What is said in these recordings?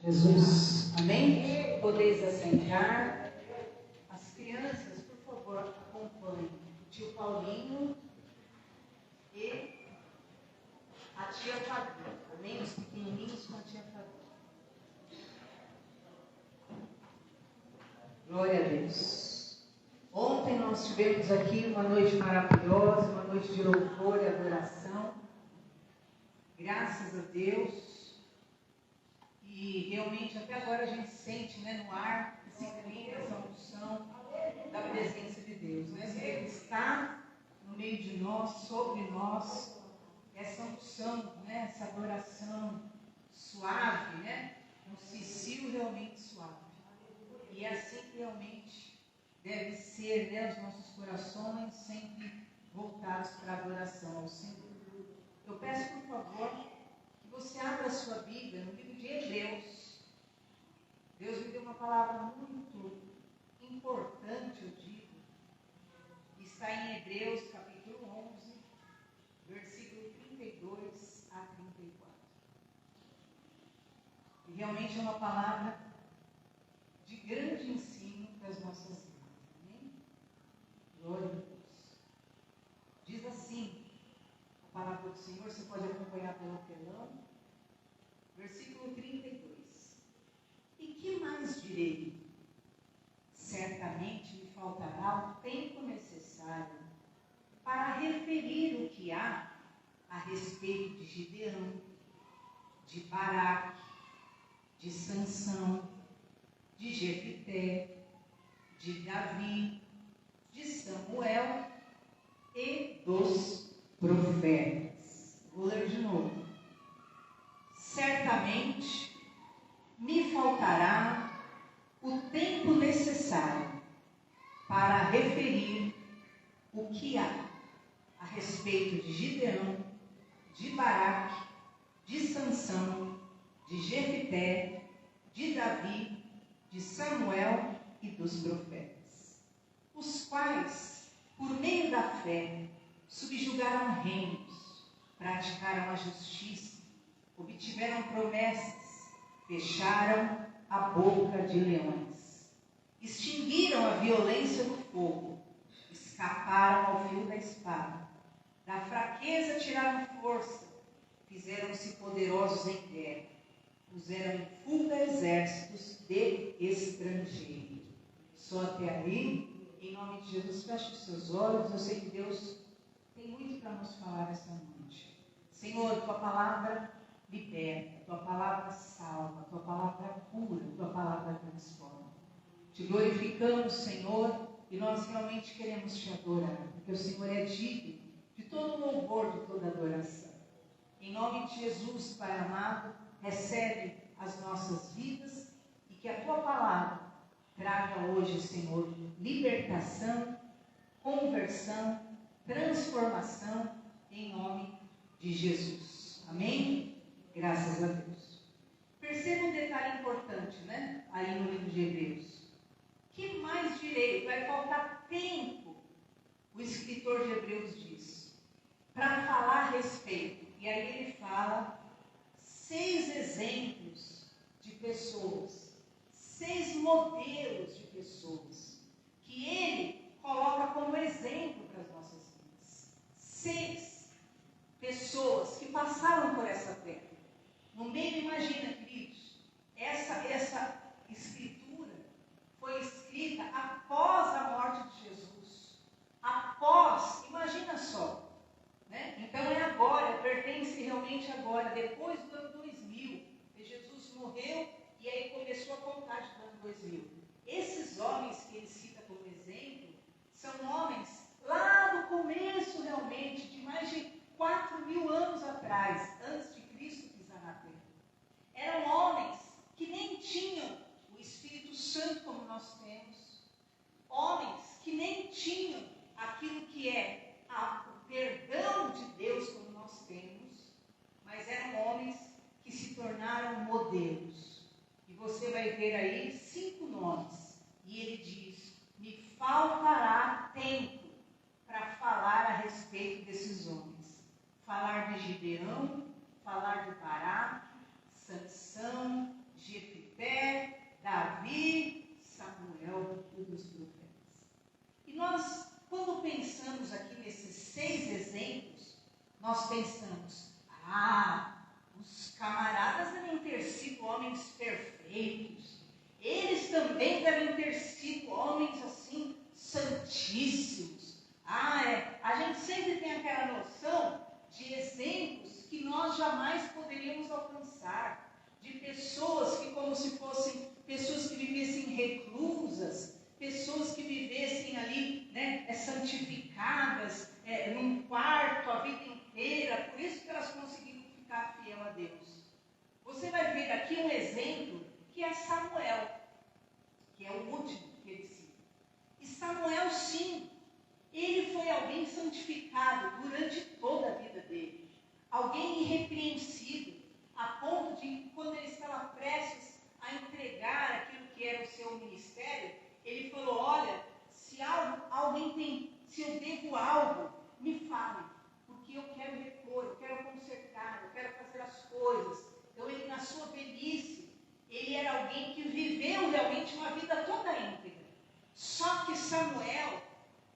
Jesus. Amém? Podeis assentar. As crianças, por favor, acompanhem o tio Paulinho e a tia Fabiola. Amém? Os pequenininhos com a tia Fabiola. Glória a Deus. Ontem nós tivemos aqui uma noite maravilhosa, uma noite de louvor e adoração. Graças a Deus. E realmente até agora a gente sente, né, no ar esse clima, essa unção da presença de Deus. Né? Ele está no meio de nós, sobre nós, essa unção, né, essa adoração suave, né? Um cicio realmente suave. E é assim que realmente deve ser, né, os nossos corações sempre voltados para a adoração ao Senhor. Eu peço, por favor, que você abra a sua Bíblia no livro de Hebreus. Deus me deu uma palavra muito importante, eu digo. Está em Hebreus, capítulo 11, versículo 32 a 34. E realmente é uma palavra de grande ensino para as nossas vidas. Amém? Glória a Deus. Diz assim a palavra do Senhor, você pode acompanhar pelo telão. Versículo 32. E que mais direi? Certamente me faltará o tempo necessário para referir o que há a respeito de Gideão, de Baraque, de Sansão, de Jefité, de Davi, de Samuel e dos profetas. Vou ler de novo. Certamente me faltará o tempo necessário para referir o que há a respeito de Gideão, de Baraque, de Sansão, de Jefité, de Davi, de Samuel e dos profetas, os quais, por meio da fé, subjugaram reinos, praticaram a justiça, obtiveram promessas, fecharam a boca de leões, extinguiram a violência do fogo, escaparam ao fio da espada, da fraqueza tiraram força, fizeram-se poderosos em guerra, puseram em fuga exércitos de estrangeiros. Só até ali, em nome de Jesus, feche os seus olhos. Eu sei que Deus tem muito para nos falar essa noite. Senhor, tua palavra liberta, tua palavra salva, tua palavra cura, tua palavra transforma. Te glorificamos, Senhor, e nós realmente queremos te adorar, porque o Senhor é digno de todo louvor, de toda adoração. Em nome de Jesus, Pai amado, recebe as nossas vidas e que a tua palavra traga hoje, Senhor, libertação, conversão, transformação, em nome de Jesus. Amém? Graças a Deus. Perceba um detalhe importante, né? Aí no livro de Hebreus. Que mais direi? Vai faltar tempo, o escritor de Hebreus diz, para falar a respeito. E aí ele fala 6 exemplos de pessoas, 6 modelos de pessoas, que ele coloca como exemplo para as nossas vidas. 6 pessoas que passaram por essa terra. No meio, imagina, queridos, essa escritura foi escrita após a morte de Jesus. Após, imagina só, né? Então é agora, pertence realmente agora, depois do ano 2000, que Jesus morreu e aí começou a contagem do ano 2000. Esses homens que ele cita como exemplo, são homens lá do começo realmente, de mais de 4.000 anos atrás, antes de Cristo pisar na terra. Eram homens que nem tinham o Espírito Santo como nós temos, homens que nem tinham aquilo que é o perdão de Deus como nós temos, mas eram homens que se tornaram modelos. E você vai ver aí 5 nomes, e ele diz: me faltará tempo para falar a respeito desses homens. Falar de Gideão, falar de Baraque, Sansão, Jefité, homens perfeitos. Eles também devem ter sido homens assim, santíssimos. A gente sempre tem aquela noção de exemplos que nós jamais poderíamos alcançar, de pessoas que como se fossem pessoas que vivessem reclusas, pessoas que vivessem ali, santificadas, num quarto a vida inteira, por isso que elas conseguiram ficar fiel a Deus. Você vai ver aqui um exemplo que é Samuel, que é o último que ele cita. E Samuel, sim, ele foi alguém santificado durante toda a vida dele. Alguém irrepreensível, a ponto de, quando ele estava prestes a entregar aquilo que era o seu ministério, ele falou: olha, se eu devo algo, me fale, porque eu quero repor, eu quero consertar, eu quero fazer as coisas. Então ele, na sua velhice, ele era alguém que viveu realmente uma vida toda íntegra. Só que Samuel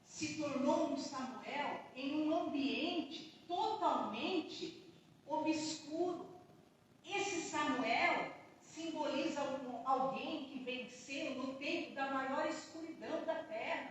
se tornou um Samuel em um ambiente totalmente obscuro. Esse Samuel simboliza alguém que venceu no tempo da maior escuridão da terra.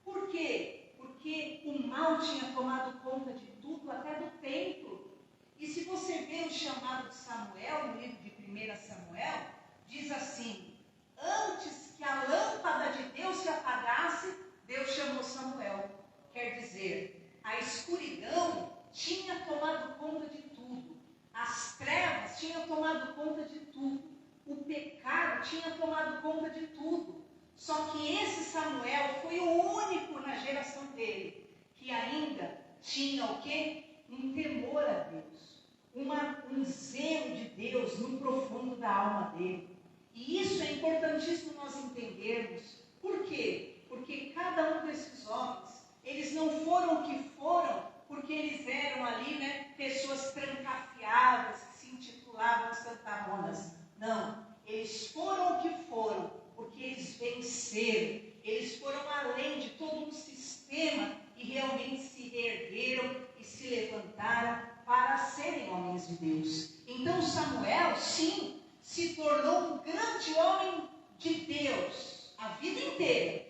Por quê? Porque o mal tinha tomado conta de tudo, até do templo. E se você vê o chamado de Samuel, no livro de 1 Samuel, diz assim: antes que a lâmpada de Deus se apagasse, Deus chamou Samuel. Quer dizer, a escuridão tinha tomado conta de tudo. As trevas tinham tomado conta de tudo. O pecado tinha tomado conta de tudo. Só que esse Samuel foi o único na geração dele que ainda tinha o quê? Um temor a Deus. Um zelo de Deus no profundo da alma dele. E isso é importantíssimo nós entendermos. Por quê? Porque cada um desses homens, eles não foram o que foram porque eles eram ali, pessoas trancafiadas, que se intitulavam santarronas. Não, eles foram o que foram porque eles venceram. Eles foram além de todo um sistema e realmente se reergueram e se levantaram para serem homens de Deus. Então Samuel, sim, se tornou um grande homem de Deus a vida inteira.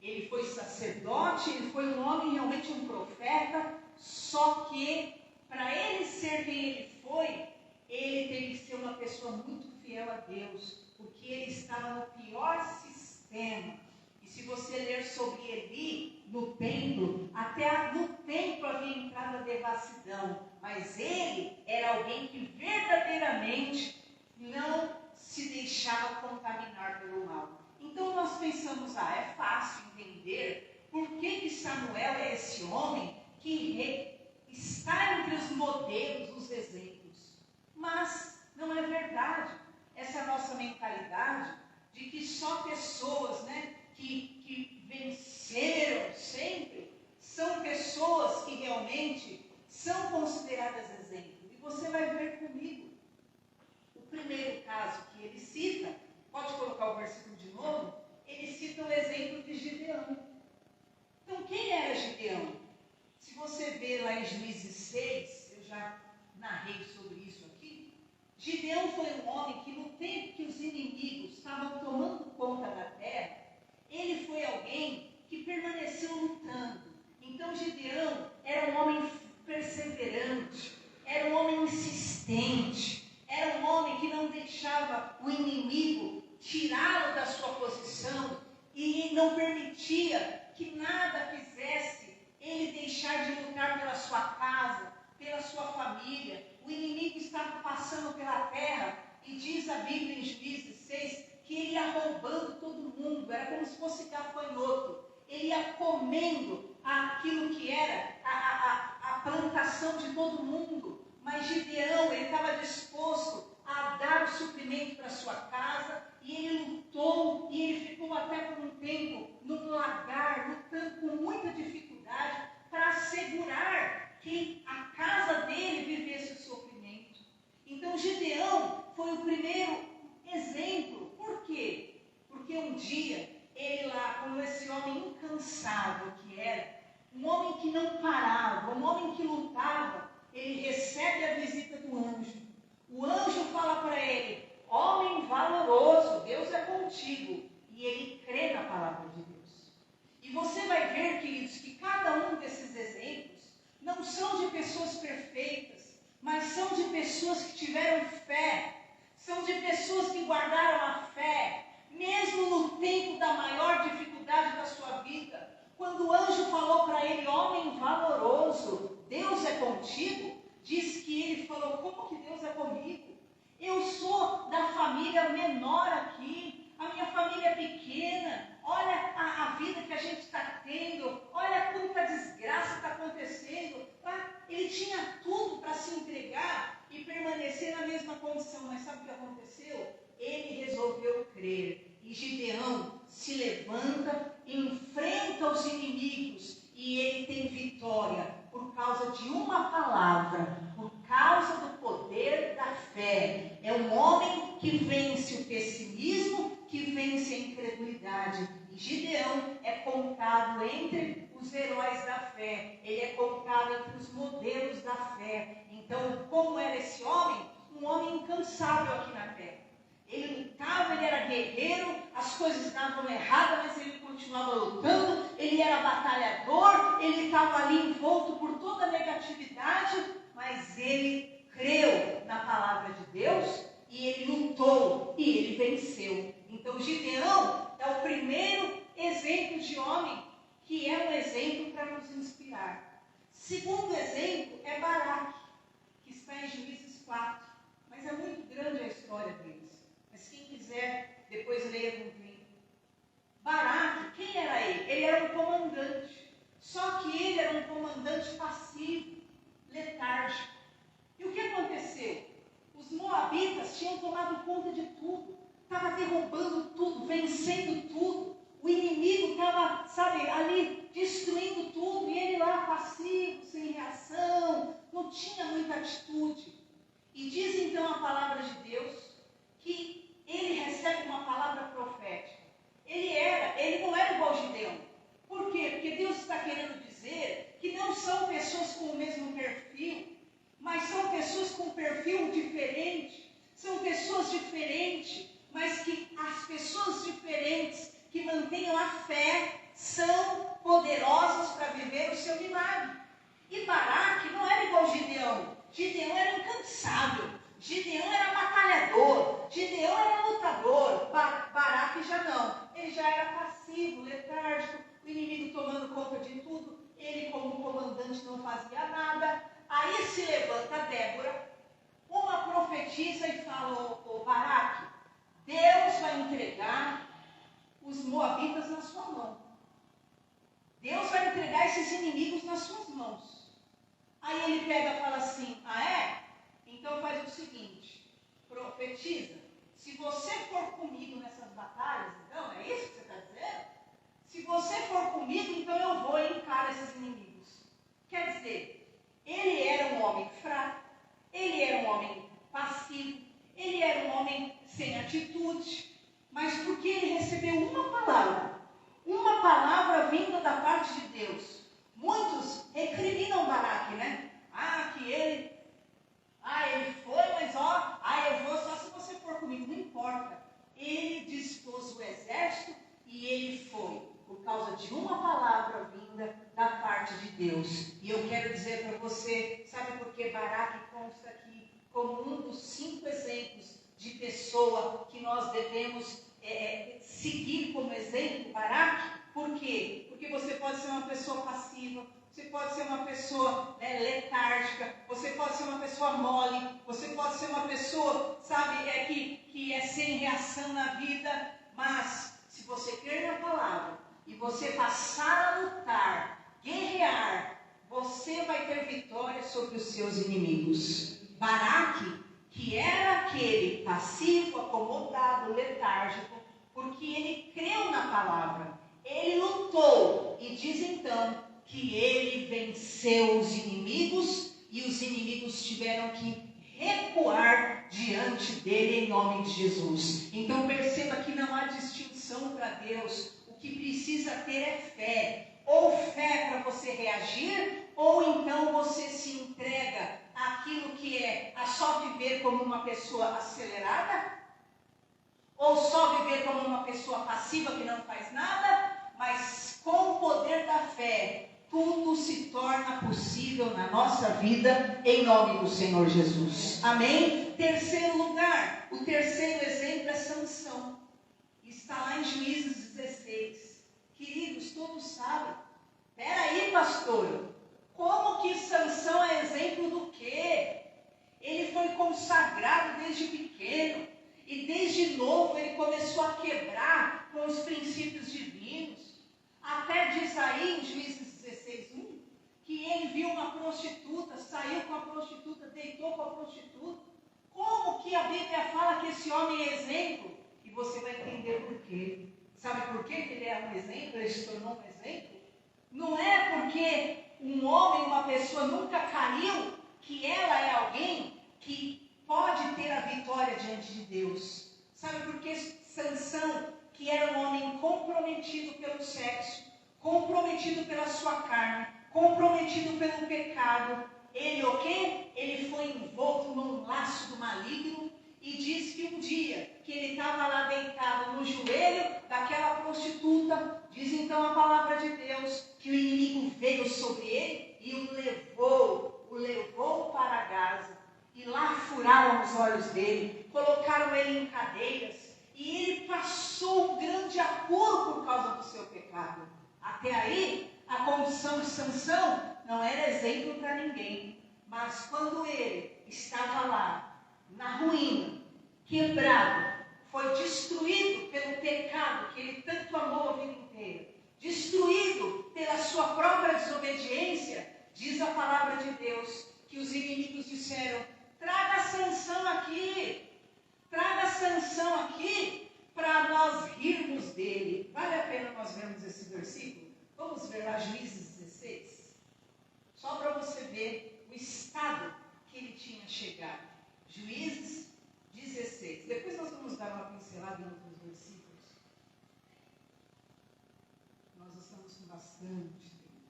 Ele foi sacerdote, ele foi um homem, realmente um profeta, só que para ele ser quem ele foi, ele teve que ser uma pessoa muito fiel a Deus, porque ele estava no pior sistema. E se você ler sobre Eli no templo, até no templo havia entrado a devassidão, mas ele era alguém que verdadeiramente não se deixava contaminar pelo mal. Então nós pensamos, é fácil entender por que Samuel é esse homem que está entre os modelos, os exemplos. Mas não é verdade. Essa nossa mentalidade de que só pessoas que venceram sempre são pessoas que realmente são consideradas exemplo. E você vai ver comigo o primeiro caso que ele cita. Pode colocar o versículo de novo? Ele cita o exemplo de Gideão. Então, quem era Gideão? Se você ver lá em Juízes 6, eu já narrei sobre isso aqui. Gideão foi um homem que, no tempo que os inimigos estavam tomando conta da terra, ele foi alguém que permaneceu lutando. Então, Gideão era um homem perseverante, era um homem insistente, era um homem que não deixava o inimigo tirá-lo da sua posição e não permitia que nada fizesse ele deixar de lutar pela sua casa, pela sua família. O inimigo estava passando pela terra e diz a Bíblia em Juízes 6 que ele ia roubando todo mundo, era como se fosse gafanhoto. Ele ia comendo aquilo que era a plantação de todo mundo. Mas Gideão, ele estava disposto a dar o suprimento para sua casa, e ele lutou, e ele ficou até por um tempo num lagar, lutando com muita dificuldade para assegurar que a casa dele vivesse o sofrimento. Então Gideão foi o primeiro exemplo. Por quê? Porque um dia, ele lá, como esse homem incansável que era, um homem que não parava, um homem que lutava, ele recebe a visita do anjo. O anjo fala para ele: homem palavra de Deus. E você vai ver, queridos, que cada um desses exemplos não são de pessoas perfeitas, mas são de pessoas que tiveram fé, são de pessoas que guardaram a fé, mesmo no tempo da maior dificuldade da sua vida. Quando o anjo falou para ele, homem valoroso, Deus é contigo, diz que ele falou, como que Deus é comigo? Eu sou da família menor aqui, a minha família é pequena, olha a vida que a gente está tendo, olha quanta desgraça está acontecendo. Ele tinha tudo para se entregar e permanecer na mesma condição, mas sabe o que aconteceu? Ele resolveu crer. E Gideão se levanta, enfrenta os inimigos e ele tem vitória por causa de uma palavra, por causa do poder da fé. É um homem que vence o pessimismo, que vence a incredulidade. E Gideão é contado entre os heróis da fé, ele é contado entre os modelos da fé. Então, como era esse homem? Um homem incansável aqui na terra. Ele lutava, ele era guerreiro, as coisas davam errado, mas ele continuava lutando, ele era batalhador, ele estava ali envolto por toda a negatividade, mas ele creu na palavra de Deus e ele lutou e ele venceu. Então Gideão é o primeiro exemplo de homem que é um exemplo para nos inspirar. Segundo exemplo é Baraque, que está em Juízes 4, mas é muito grande a história deles. Mas quem quiser, depois leia com tempo. Baraque, quem era ele? Ele era um comandante. Só que ele era um comandante passivo, letárgico. E o que aconteceu? Os moabitas tinham tomado conta de tudo. Estava derrubando tudo, vencendo tudo. O inimigo estava, ali destruindo tudo. E ele lá passivo, sem reação, não tinha muita atitude. E diz então a palavra de Deus que ele recebe uma palavra profética. Ele não era igual Gideão. Por quê? Porque Deus está querendo dizer que não são pessoas com o mesmo perfil, mas são pessoas com perfil diferente. São pessoas diferentes, mas que as pessoas diferentes que mantenham a fé são poderosas para viver o seu milagre. E Baraque não era igual Gideão. Gideão era incansável. Gideão era batalhador, Gideão era lutador, Baraque já não. Ele já era passivo, letárgico, o inimigo tomando conta de tudo, ele como comandante não fazia nada. Aí se levanta Débora, uma profetisa e fala, ô Baraque, Deus vai entregar os moabitas na sua mão. Deus vai entregar esses inimigos nas suas mãos. Aí ele pega e fala assim, então faz o seguinte, profetiza, se você for comigo nessas batalhas, então, é isso que você está dizendo? Se você for comigo, então eu vou encarar esses inimigos. Quer dizer, ele era um homem fraco, ele era um homem passivo, ele era um homem sem atitude, mas porque ele recebeu uma palavra vinda da parte de Deus. Muitos recriminam Baraque, né? Ele foi, mas eu vou só se você for comigo, não importa. Ele dispôs o exército e ele foi, por causa de uma palavra vinda da parte de Deus. E eu quero dizer para você, sabe por que Baraque consta aqui como um dos 5 exemplos de pessoa que nós devemos seguir como exemplo, Baraque? Por quê? Porque você pode ser uma pessoa passiva, você pode ser uma pessoa letárgica, você pode ser uma pessoa mole, você pode ser uma pessoa, que é sem reação na vida, mas se você crer na palavra e você passar a lutar, guerrear, você vai ter vitória sobre os seus inimigos. Baraque, que era aquele passivo, acomodado, letárgico, porque ele creu na palavra, ele lutou e diz então que ele venceu os inimigos e os inimigos tiveram que recuar diante dele em nome de Jesus. Então perceba que não há distinção para Deus. O que precisa ter é fé. Ou fé para você reagir, ou então você se entrega àquilo que é a só viver como uma pessoa acelerada, ou só viver como uma pessoa passiva que não faz nada, tudo se torna possível na nossa vida, em nome do Senhor Jesus. Amém? Terceiro lugar, o terceiro exemplo é Sansão. Está lá em Juízes 16. Queridos, todos sabem. Peraí, pastor, como que Sansão é exemplo do quê? Ele foi consagrado desde pequeno. E desde novo ele começou a quebrar com os princípios divinos. Até diz aí em Juízes 16:1, que ele viu uma prostituta, saiu com a prostituta, deitou com a prostituta. Como que a Bíblia fala que esse homem é exemplo? E você vai entender por quê. Sabe por quê que ele é um exemplo? Ele se tornou um exemplo? Não é porque um homem, uma pessoa nunca caiu, que ela é alguém que pode ter a vitória diante de Deus. Sabe por que Sansão, que era um homem comprometido pelo sexo, comprometido pela sua carne, comprometido pelo pecado, ele o quê? Ele foi envolto num laço do maligno e diz que um dia que ele estava lá deitado no joelho daquela prostituta, diz então a palavra de Deus, que o inimigo veio sobre ele e o levou para Gaza. E lá furaram os olhos dele, colocaram ele em cadeiras, e ele passou um grande apuro por causa do seu pecado. Até aí, a condição de Sansão não era exemplo para ninguém. Mas quando ele estava lá, na ruína, quebrado, foi destruído pelo pecado que ele tanto amou a vida inteira, destruído pela sua própria desobediência, diz a palavra de Deus, que os inimigos disseram: traga Sansão aqui para nós rirmos dele. Vale a pena nós vermos esse versículo? Vamos ver lá Juízes 16, só para você ver o estado que ele tinha chegado. Juízes 16, depois nós vamos dar uma pincelada em outros versículos. Nós estamos com bastante tempo.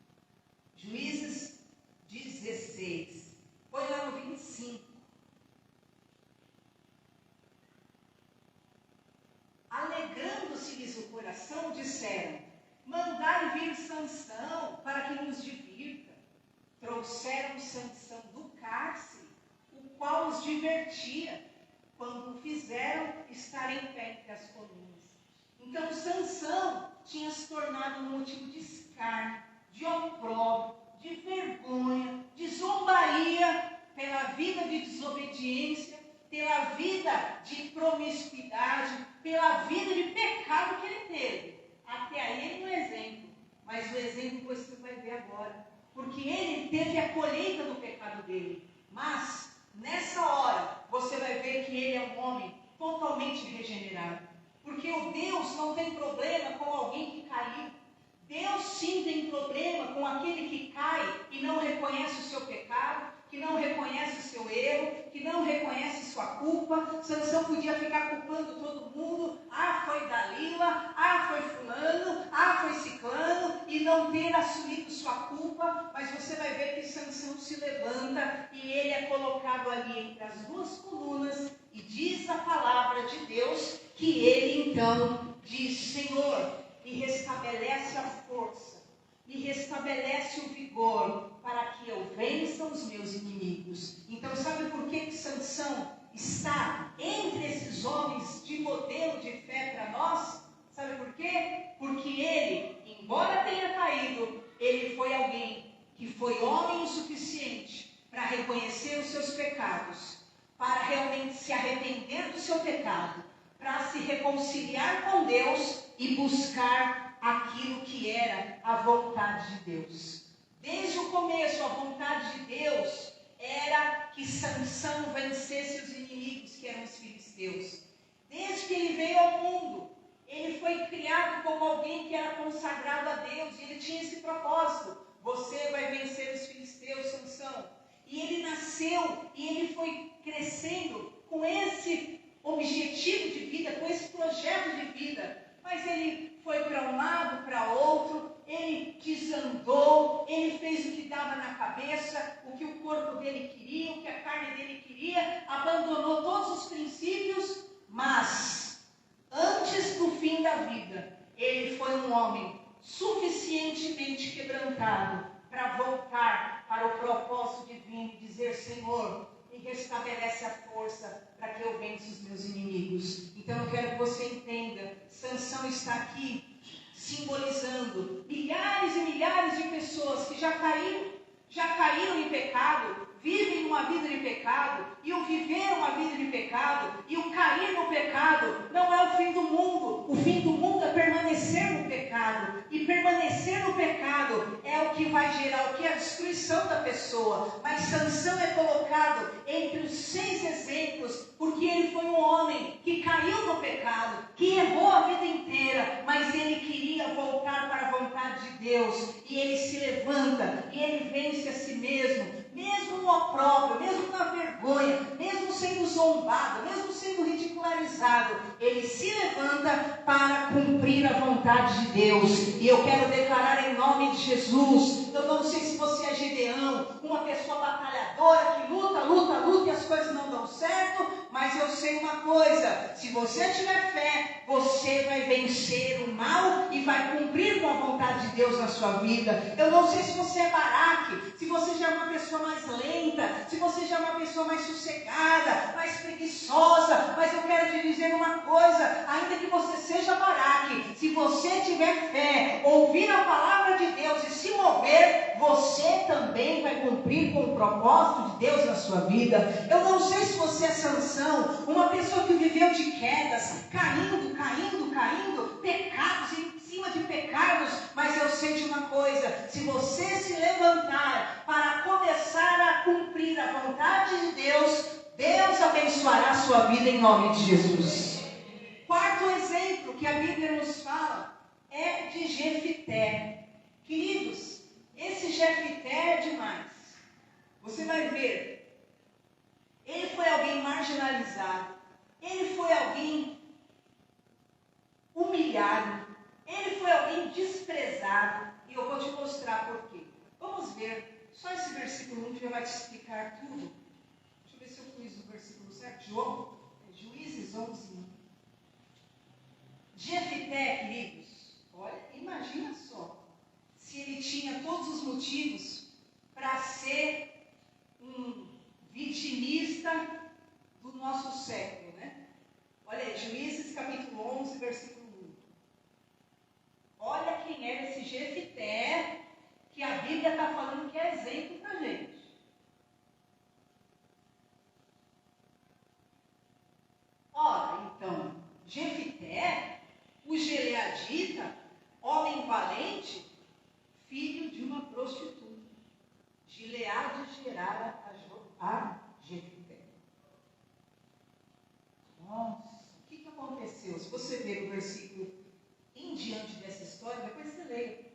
Juízes 16, põe lá no 25. Alegrando-se-lhes o coração, disseram: mandai vir Sansão para que nos divirta. Trouxeram Sansão do cárcere, o qual os divertia, quando o fizeram estar em pé entre as colunas. Então Sansão tinha se tornado um motivo de escárnio, de opróbrio, de vergonha, de zombaria, pela vida de desobediência, pela vida de promiscuidade, pela vida de pecado que ele teve. Até aí ele não é exemplo, mas o exemplo você vai ver agora, porque ele teve a colheita do pecado dele. Mas nessa hora você vai ver que ele é um homem totalmente regenerado, porque o Deus não tem problema com alguém que caiu. Deus sim tem problema com aquele que cai e não reconhece o seu pecado, que não reconhece o seu erro, que não reconhece sua culpa. Sansão podia ficar culpando todo mundo. Ah, foi Dalila, ah, foi fulano, ah, foi ciclano, e não ter assumido sua culpa. Mas você vai ver que Sansão se levanta e ele é colocado ali entre as duas colunas, e diz a palavra de Deus que ele então diz: Senhor, e restabelece a força, e restabelece o vigor, para que eu vença os meus inimigos. Então sabe por que Sansão está entre esses homens de modelo de fé para nós? Sabe por quê? Porque ele, embora tenha caído, ele foi alguém que foi homem o suficiente para reconhecer os seus pecados, para realmente se arrepender do seu pecado, para se reconciliar com Deus e buscar aquilo que era a vontade de Deus. Desde o começo, a vontade de Deus era que Sansão vencesse os inimigos que eram os filisteus. Desde que ele veio ao mundo, ele foi criado como alguém que era consagrado a Deus, e ele tinha esse propósito: você vai vencer os filisteus, Sansão. E ele nasceu e ele foi crescendo com esse objetivo de vida, com esse projeto de vida. Mas ele foi para um lado, para outro, ele desandou, ele fez o que dava na cabeça, o que o corpo dele queria, o que a carne dele queria, abandonou todos os princípios, mas antes do fim da vida, ele foi um homem suficientemente quebrantado para voltar para o propósito divino e dizer: Senhor, me restabelece a força para que eu vença os meus inimigos. Então eu quero que você entenda, Sansão está aqui simbolizando milhares e milhares de pessoas que já caíram em pecado, vivem uma vida de pecado, e o viver uma vida de pecado, e o cair no pecado, não é o fim do mundo. O fim do mundo é permanecer no pecado, e permanecer no pecado é o que vai gerar, o que é a destruição da pessoa. Mas Sansão é colocado entre os 6 exemplos, porque ele foi um homem que caiu no pecado, que errou a vida inteira, mas ele queria voltar para a vontade de Deus, e ele se levanta, e ele vence a si mesmo no opróbrio, mesmo na vergonha, mesmo sendo zombado, mesmo sendo ridicularizado, ele se levanta para cumprir a vontade de Deus. E eu quero declarar em nome de Jesus, eu não sei se você é Gideão, uma pessoa batalhadora que luta e as coisas não dão certo, mas eu sei uma coisa: se você tiver fé, você vai vencer o mal e vai cumprir com a vontade de Deus na sua vida. Eu não sei se você é Baraque, se você já é uma pessoa mais lenta, se você já é uma pessoa mais sossegada, mais preguiçosa, mas eu quero te dizer uma coisa: ainda que você seja Baraque, se você tiver fé, ouvir a palavra de Deus e se mover, você também vai cumprir com o propósito de Deus na sua vida. Eu não sei se você é Sansão, uma pessoa que viveu de quedas, caindo, pecados em cima de pecados, mas eu sei de uma coisa: se você se levantar para começar a cumprir a vontade de Deus, Deus abençoará a sua vida em nome de Jesus. Quarto exemplo que a Bíblia nos fala é de Jefité. Queridos, esse Jefité é demais. Você vai ver, ele foi alguém marginalizado, ele foi alguém humilhado, ele foi alguém desprezado, e eu vou te mostrar por quê. Vamos ver, só esse versículo 1 que já vai te explicar tudo. Deixa eu ver se eu pus o versículo certo. Juízes 11. Jefité, queridos, olha, imagina só, se ele tinha todos os motivos para ser um vitimista do nosso século, né? Olha aí, Juízes capítulo 11, versículo 1. Olha quem era esse Jefité, que a Bíblia está falando que é exemplo para a gente. Ora, então, Jefité, o gileadita, homem valente, filho de uma prostituta. Gileade gerara a Jefité. Nossa, o que aconteceu? Se você ver o versículo em diante dessa história, depois você leia.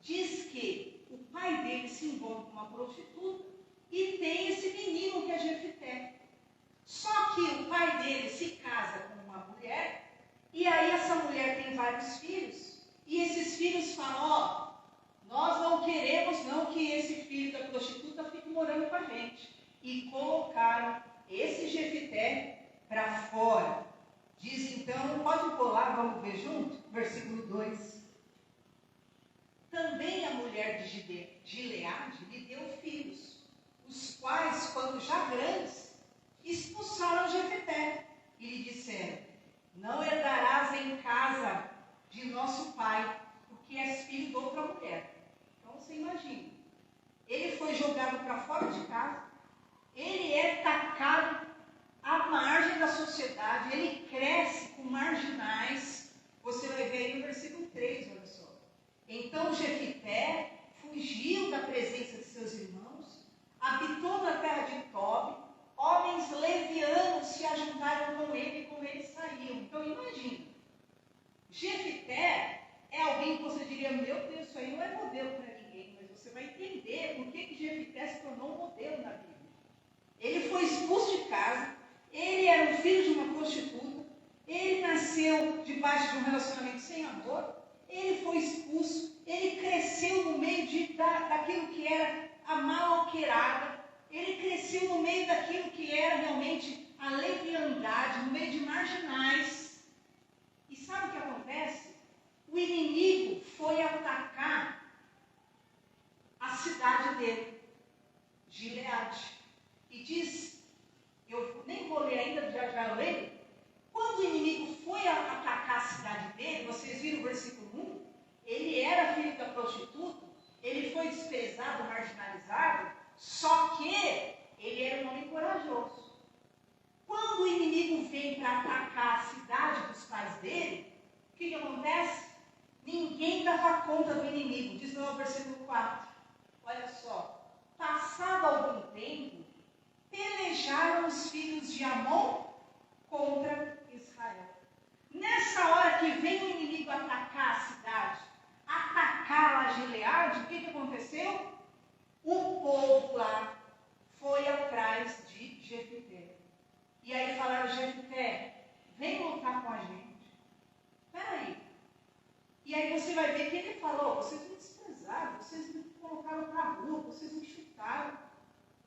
Diz que o pai dele se envolve com uma prostituta e tem esse menino que é Jefité. Só que o pai dele se casa com uma mulher, e aí essa mulher tem vários filhos, e esses filhos falam: nós não queremos não que esse filho da prostituta fique morando com a gente. E colocaram esse Jefité para fora. Diz então, pode pular, vamos ver junto? Versículo 2. Também a mulher de Gileade lhe deu filhos, os quais, quando já grandes, expulsaram Jefité e lhe disseram: não herdarás em casa de nosso pai, porque és filho de outra mulher. Então você imagina, ele foi jogado para fora de casa, ele é tacado à margem da sociedade, ele cresce com marginais. Você vai ver aí no versículo 3, olha só. Então Jefité fugiu da presença de seus irmãos, habitou na terra de Tobi, homens levianos se ajuntaram com ele e com ele saíam. Então imagina, Jefité é alguém que você diria: meu Deus, isso aí não é modelo para ninguém, mas você vai entender por que Jefité se tornou um modelo na Bíblia. Ele foi expulso de casa, ele era um filho de uma prostituta, ele nasceu debaixo de um relacionamento sem amor, ele foi expulso, ele cresceu no meio daquilo que era a maloqueirada, ele cresceu no meio daquilo que era realmente a leviandade, no meio de marginais. E sabe o que acontece? O inimigo foi atacar as no versículo 1, ele era filho da prostituta, ele foi desprezado, marginalizado, só que ele era um homem corajoso. Quando o inimigo vem para atacar a cidade dos pais dele, o que acontece? Ninguém dava conta do inimigo. Diz lá o versículo 4. Olha só. Passado algum tempo, pelejaram os filhos de Amon contra Israel. Nessa hora que vem o inimigo atacar a cidade, atacar a Gileade, o que aconteceu? O povo lá foi atrás de Jefité. E aí falaram: Jefité, vem lutar com a gente. Espera aí. E aí você vai ver que ele falou: vocês me desprezaram, vocês me colocaram para a rua, vocês me chutaram.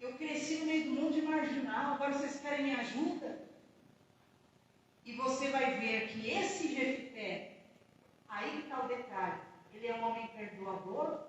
Eu cresci no meio do mundo de marginal, agora vocês querem minha ajuda? E você vai ver que esse Jefité, aí que está o detalhe, ele é um homem perdoador,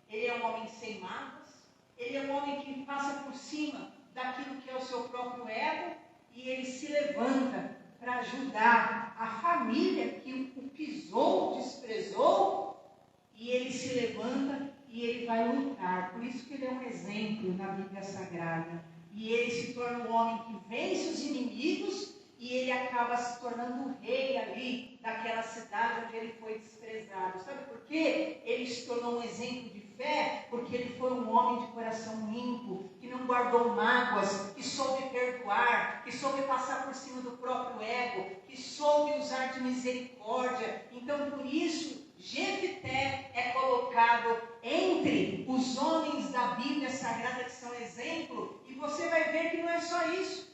ele é um homem sem mágoas, ele é um homem que passa por cima daquilo que é o seu próprio ego, e ele se levanta para ajudar a família que o pisou, desprezou, e ele se levanta e ele vai lutar. Por isso que ele é um exemplo na Bíblia Sagrada. E ele se torna um homem que vence os inimigos e ele acaba se tornando o rei ali daquela cidade onde ele foi desprezado. Sabe por quê? Ele se tornou um exemplo de fé, porque ele foi um homem de coração limpo, que não guardou mágoas, que soube perdoar, que soube passar por cima do próprio ego, que soube usar de misericórdia. Então, por isso, Jefité é colocado entre os homens da Bíblia Sagrada que são exemplo, e você vai ver que não é só isso.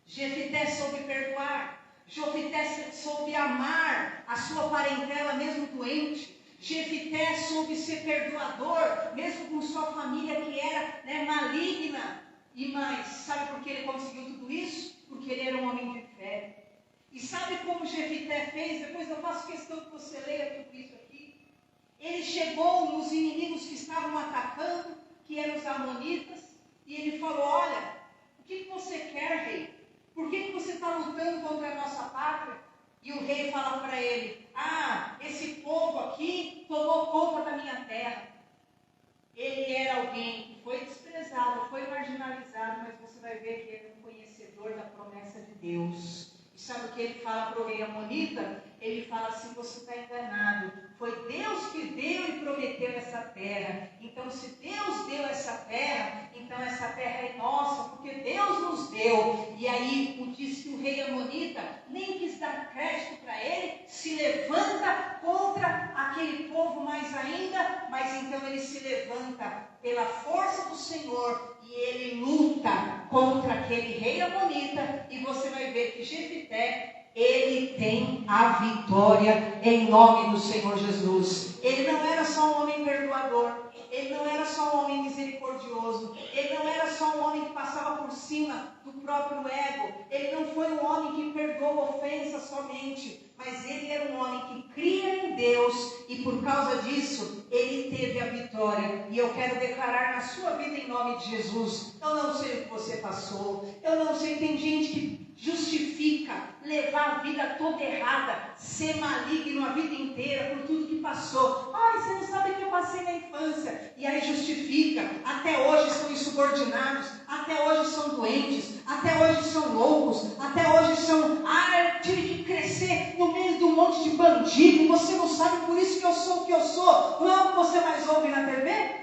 Jefité soube perdoar, Jefité soube amar a sua parentela mesmo doente, Jefité soube ser perdoador, mesmo com sua família que era maligna. E mais, sabe por que ele conseguiu tudo isso? Porque ele era um homem de fé. E sabe como Jefité fez? Depois eu faço questão que você leia tudo isso aqui. Ele chegou nos inimigos que estavam atacando, que eram os amonitas, e ele falou: olha, o que você quer, rei? Por que você está lutando contra a nossa pátria? E o rei fala para ele: esse povo aqui tomou conta da minha terra. Ele era alguém que foi desprezado, foi marginalizado, mas você vai ver que ele é um conhecedor da promessa de Deus. E sabe o que ele fala para o rei amonita? Ele fala assim: você está enganado. Foi Deus que deu e prometeu essa terra. Então, se Deus deu essa terra, então essa terra é nossa, porque Deus nos deu. E aí, diz que o rei amonita nem quis dar crédito para ele, se levanta contra aquele povo mais ainda, mas então ele se levanta pela força do Senhor e ele luta contra aquele rei amonita, e você vai ver que Jefité, ele tem a vitória em nome do Senhor Jesus. Ele não era só um homem perdoador, ele não era só um homem misericordioso, ele não era só um homem que passava por cima do próprio ego, ele não foi um homem que perdoa ofensas somente, mas ele era um homem que cria em Deus, e por causa disso, ele teve a vitória. E eu quero declarar na sua vida em nome de Jesus: eu não sei o que você passou, eu não sei, tem gente que justifica levar a vida toda errada, ser maligno a vida inteira por tudo que passou. Você não sabe o que eu passei na infância. E aí justifica, até hoje são insubordinados, até hoje são doentes, até hoje são loucos, até hoje são, eu tive que crescer no meio de um monte de bandido, e você não sabe, por isso que eu sou o que eu sou. Não é o que você mais ouve na TV?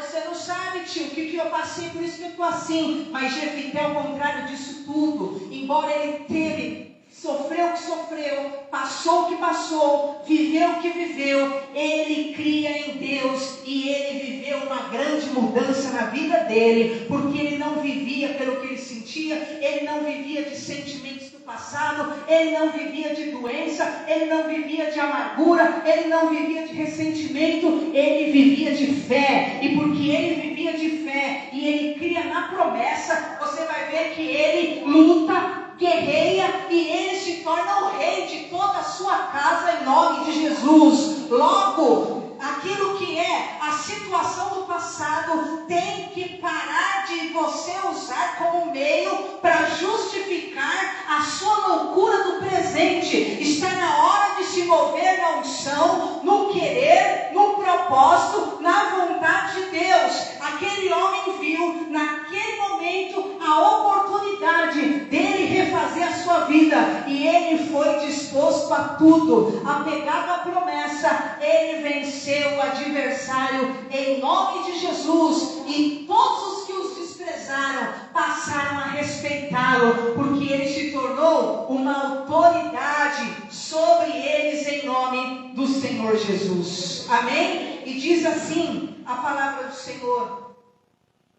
Você não sabe, tio, o que eu passei, por isso que eu estou assim. Mas Jefité, ao contrário disso tudo, embora ele sofreu o que sofreu, passou o que passou, viveu o que viveu, ele cria em Deus, e ele viveu uma grande mudança na vida dele, porque ele não vivia pelo que ele sentia, ele não vivia de sentimentos do passado, ele não vivia de doença, ele não vivia de amargura, ele não vivia de ressentimento, ele vivia de fé. E porque ele vivia de fé e ele cria na promessa, você vai ver que ele luta, guerreia, e ele se torna o rei de toda a sua casa em nome de Jesus. Logo, aquilo que é a situação do passado tem que parar de você usar como meio para justificar a sua loucura do presente. Está na hora de se mover na unção, no querer, no propósito, na vontade de Deus. Aquele homem viu, naquele momento, a oportunidade dele refazer a sua vida. E ele foi disposto a tudo. Apegado à promessa, ele venceu o adversário em nome de Jesus. E todos os que os desprezaram passaram a respeitá-lo, porque ele se tornou uma autoridade sobre eles em nome do Senhor Jesus. Amém? E diz assim a palavra do Senhor.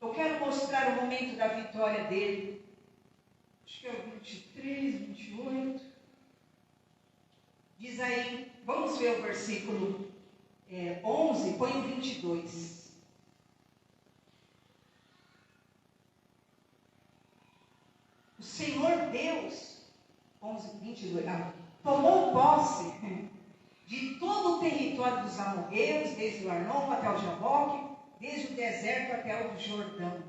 Eu quero mostrar o momento da vitória dele. Acho que é o 23, 28. Diz aí, vamos ver o versículo 11, põe o 22. O Senhor Deus, 11, 22, tomou posse de todo o território dos amorreus, desde o Arnon até o Jaboque, desde o deserto até o Jordão.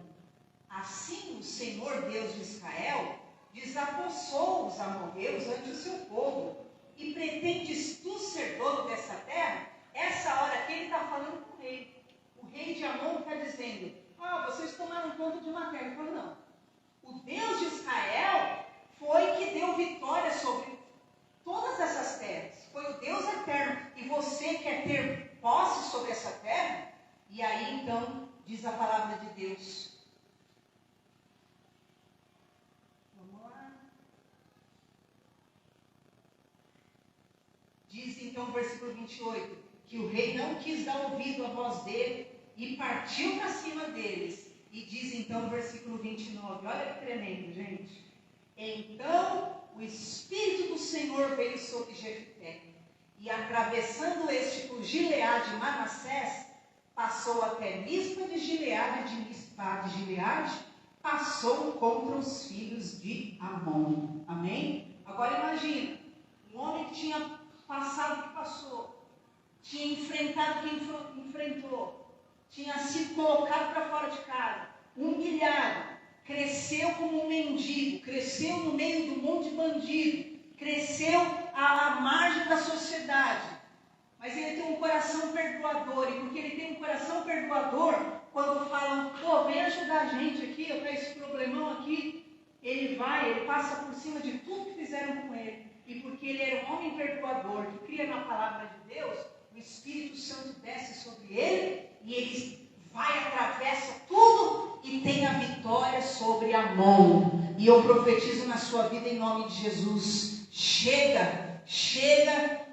Assim o Senhor Deus de Israel desapossou os amorreus ante o seu povo. E pretendes tu ser dono dessa terra? Essa hora aqui ele está falando com o rei. O rei de Amon está dizendo, vocês tomaram conta de uma terra. Ele falou, não. O Deus de Israel foi que deu vitória sobre todas essas terras. Foi o Deus eterno. E você quer ter posse sobre essa terra? E aí então, diz a palavra de Deus. Vamos lá. Diz então o versículo 28, que o rei não quis dar ouvido à voz dele e partiu para cima deles. E diz então o versículo 29, olha que tremendo, gente. Então o Espírito do Senhor veio sobre Jefté, e atravessando este por Gileade e Manassés, passou até Mispa de Gileade, e de Mispa de Gileade, passou contra os filhos de Amon. Amém? Agora imagina, um homem que tinha passado o que passou, tinha enfrentado o que enfrentou, tinha sido colocado para fora de casa, humilhado, cresceu como um mendigo, cresceu no meio do monte de bandido, cresceu à margem da sociedade, mas ele tem um coração perdoador, e porque ele tem um coração perdoador, quando falam, vem ajudar a gente aqui, eu tenho esse problemão aqui, ele passa por cima de tudo que fizeram com ele, e porque ele era um homem perdoador, que cria na palavra de Deus, o Espírito Santo desce sobre ele, e ele vai, atravessa tudo e tem a vitória sobre Amon. E eu profetizo na sua vida em nome de Jesus. Chega.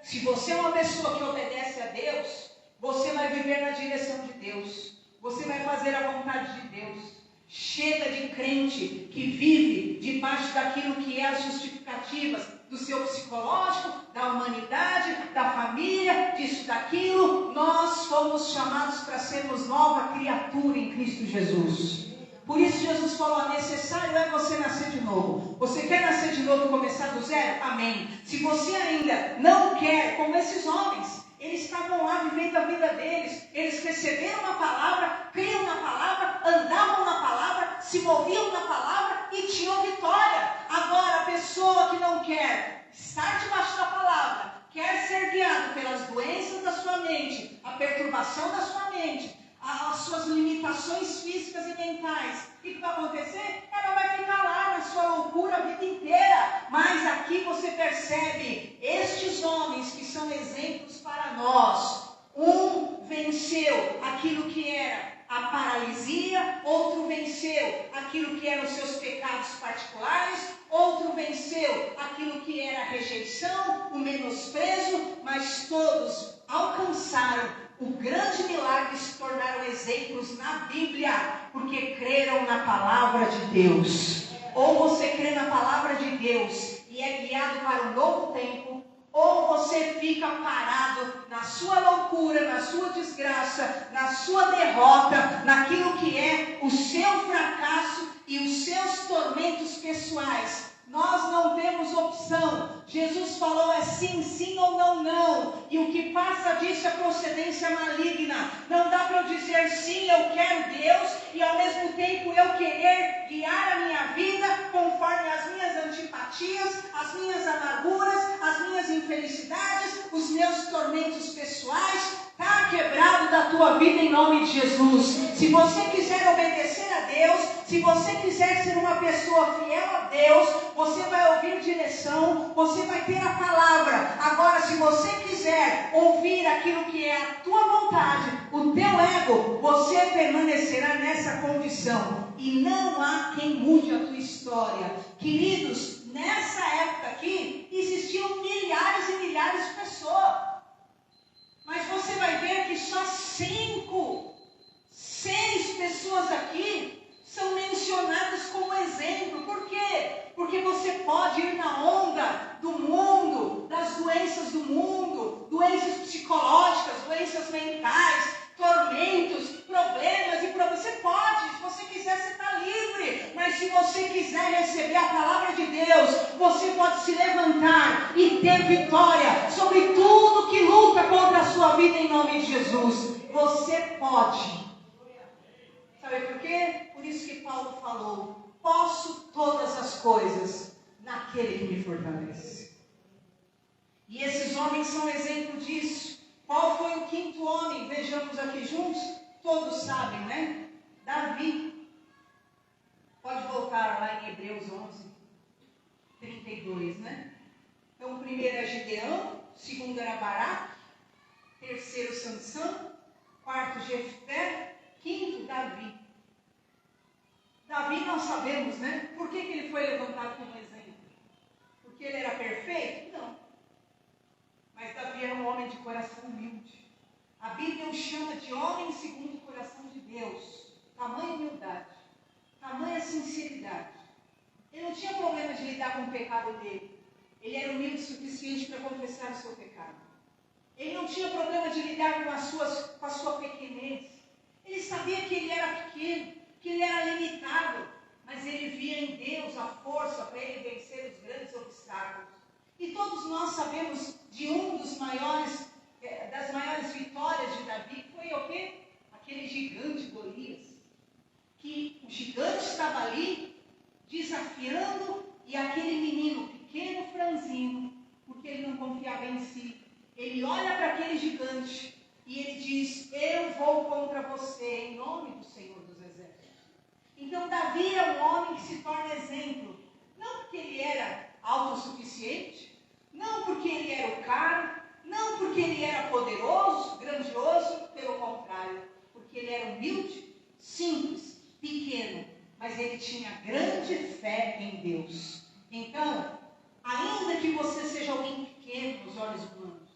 Se você é uma pessoa que obedece a Deus, você vai viver na direção de Deus. Você vai fazer a vontade de Deus. Chega de crente que vive debaixo daquilo que é as justificativas do seu psicológico, da humanidade, da família, disso, daquilo. Nós fomos chamados para sermos nova criatura em Cristo Jesus. Por isso Jesus falou, necessário é você nascer de novo. Você quer nascer de novo e começar do zero? Amém. Se você ainda não quer, como esses homens, eles estavam lá vivendo a vida deles, eles receberam a palavra, criam na palavra, andavam na palavra, se moviam na palavra e tinham vitória. Agora, a pessoa que não quer estar debaixo da palavra, quer ser guiado pelas doenças da sua mente, a perturbação da sua mente, as suas limitações físicas e mentais, o que vai acontecer? Ela vai ficar lá na sua loucura a vida inteira. Mas aqui você percebe estes homens que são exemplos para nós. Um venceu aquilo que era a paralisia, outro venceu aquilo que eram os seus pecados particulares, outro venceu aquilo que era a rejeição, o menosprezo, mas todos alcançaram o grande milagre, se tornaram exemplos na Bíblia, porque creram na palavra de Deus. Ou você crê na palavra de Deus e é guiado para um novo tempo, ou você fica parado na sua loucura, na sua desgraça, na sua derrota, naquilo que é o seu fracasso e os seus tormentos pessoais. Nós não temos opção. Jesus falou é sim, sim ou não, não. E o que passa disso é procedência maligna. Não dá para eu dizer sim, eu quero Deus, e ao mesmo tempo eu querer guiar a minha vida conforme as minhas antipatias, as minhas amarguras, as minhas infelicidades, os meus tormentos tua vida em nome de Jesus. Se você quiser obedecer a Deus, se você quiser ser uma pessoa fiel a Deus, você vai ouvir direção, você vai ter a palavra. Agora, se você quiser ouvir aquilo que é a tua vontade, o teu ego, você permanecerá nessa condição. E não há quem mude a tua história. Queridos, nessa época aqui, existiam milhares e milhares de pessoas. Mas você vai ver que só 5, 6 pessoas aqui são mencionadas como exemplo. Por quê? Porque você pode ir na onda do mundo, das doenças do mundo, doenças psicológicas, doenças mentais, tormentos, problemas, você pode, se você quiser, você está livre. Mas se você quiser receber a palavra de Deus, você pode se levantar e ter vitória sobre tudo que luta contra a sua vida em nome de Jesus. Você pode. Sabe por quê? Por isso que Paulo falou: posso todas as coisas naquele que me fortalece. E esses homens são exemplo disso. Qual foi o quinto homem? Vejamos aqui juntos. Todos sabem, né? Davi. Pode voltar lá em Hebreus 11, 32, né? Então, o primeiro é Gideão, o segundo era Baraque, terceiro Sansão, quarto Jefté, quinto Davi. Davi nós sabemos, né? Por que ele foi levantado como exemplo? Porque ele era perfeito? Não. Mas Davi era um homem de coração humilde. A Bíblia o chama de homem segundo o coração de Deus. Tamanha humildade, tamanha sinceridade. Ele não tinha problema de lidar com o pecado dele. Ele era humilde o suficiente para confessar o seu pecado. Ele não tinha problema de lidar com a sua pequenez. Ele sabia que ele era pequeno, que ele era limitado, mas ele via em Deus a força para ele vencer os grandes obstáculos. E todos nós sabemos de um dos maiores, das maiores vitórias de Davi, que foi o quê? Aquele gigante Golias. Que o gigante estava ali desafiando, e aquele menino pequeno, franzino, porque ele não confiava em si, ele olha para aquele gigante e ele diz: eu vou contra você em nome do Senhor dos Exércitos. Então Davi é um homem que se torna exemplo, não porque ele era autossuficiente, não porque ele era o cara, não porque ele era poderoso, grandioso, pelo contrário, porque ele era humilde, simples, pequeno, mas ele tinha grande fé em Deus. Então, ainda que você seja alguém pequeno nos olhos humanos,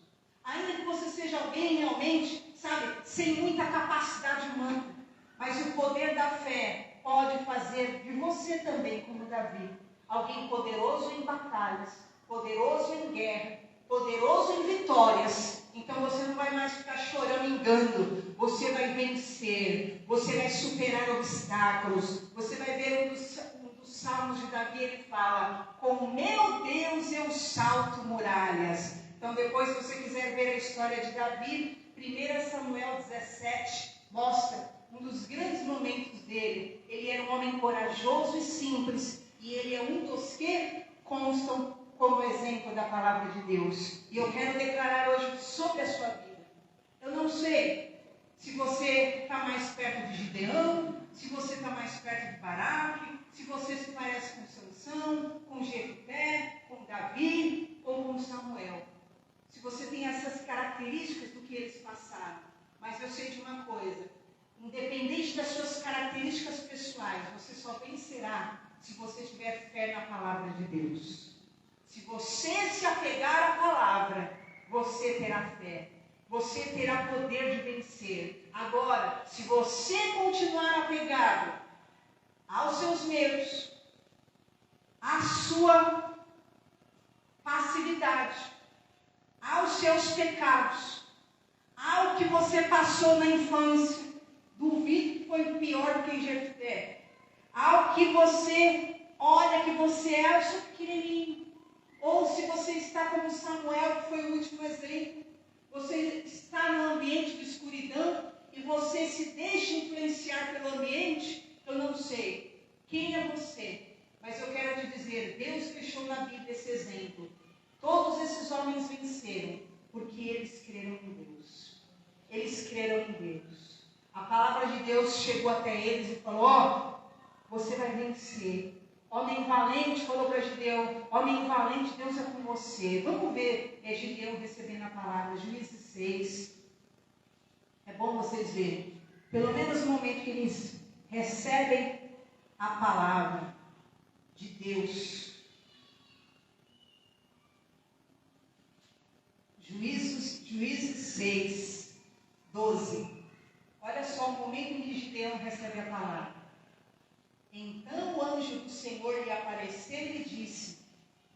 ainda que você seja alguém realmente, sabe, sem muita capacidade humana, mas o poder da fé pode fazer de você também, como Davi, alguém poderoso em batalhas, poderoso em guerra, poderoso em vitórias. Então você não vai mais ficar chorando engano, você vai vencer, você vai superar obstáculos. Você vai ver um dos salmos de Davi, ele fala: com meu Deus eu salto muralhas. Então depois, se você quiser ver a história de Davi, 1 Samuel 17 mostra um dos grandes momentos dele. Ele era um homem corajoso e simples, e ele é um dos que constam como exemplo da palavra de Deus. E eu quero declarar hoje sobre a sua vida. Eu não sei se você está mais perto de Gideão, se você está mais perto de Baraque, se você se parece com Sansão, com Jefté, com Davi ou com Samuel. Se você tem essas características do que eles passaram. Mas eu sei de uma coisa: independente das suas características pessoais, você só vencerá se você tiver fé na palavra de Deus. Se você se apegar à palavra, você terá fé. Você terá poder de vencer. Agora, se você continuar apegado aos seus medos, à sua passividade, aos seus pecados, ao que você passou na infância, duvido que foi pior do que Jefté, ao que você olha que você é, eu sou pequenininho. Ou se você está como Samuel, que foi o último exemplo, você está no ambiente de escuridão e você se deixa influenciar pelo ambiente. Eu não sei quem é você, mas eu quero te dizer, Deus deixou na Bíblia esse exemplo. Todos esses homens venceram porque eles creram em Deus. Eles creram em Deus. A palavra de Deus chegou até eles e falou: ó, você vai vencer. Homem valente, falou para Gideão, homem valente, Deus é com você. Vamos ver Gideão recebendo a palavra, Juízes 6. É bom vocês verem, pelo menos no momento que eles recebem a palavra de Deus. Juízes 6, 12. Olha só o momento em que Gideão recebe a palavra. Então o anjo do Senhor lhe apareceu e lhe disse: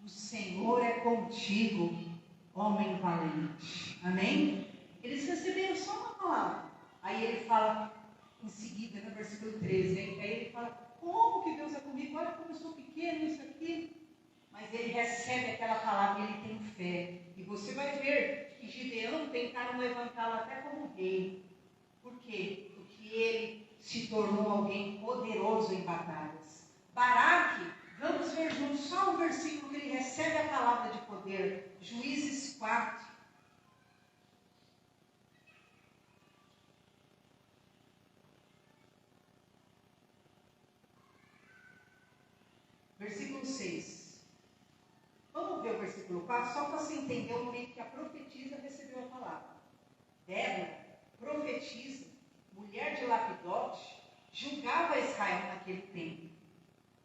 o Senhor é contigo, homem valente. Amém? Eles receberam só uma palavra. Aí ele fala em seguida, no versículo 13, aí ele fala: como que Deus é comigo? Olha como eu sou pequeno, isso aqui. Mas ele recebe aquela palavra e ele tem fé. E você vai ver que Gideão tentaram levantá-lo até como rei. Por quê? Porque ele se tornou alguém poderoso em batalhas. Baraque, vamos ver juntos só um versículo que ele recebe a palavra de poder. Juízes 4. Versículo 6. Vamos ver o versículo 4, só para você entender o momento que a profetisa recebeu a palavra. Débora, profetisa, mulher de Lapidote, julgava Israel naquele tempo.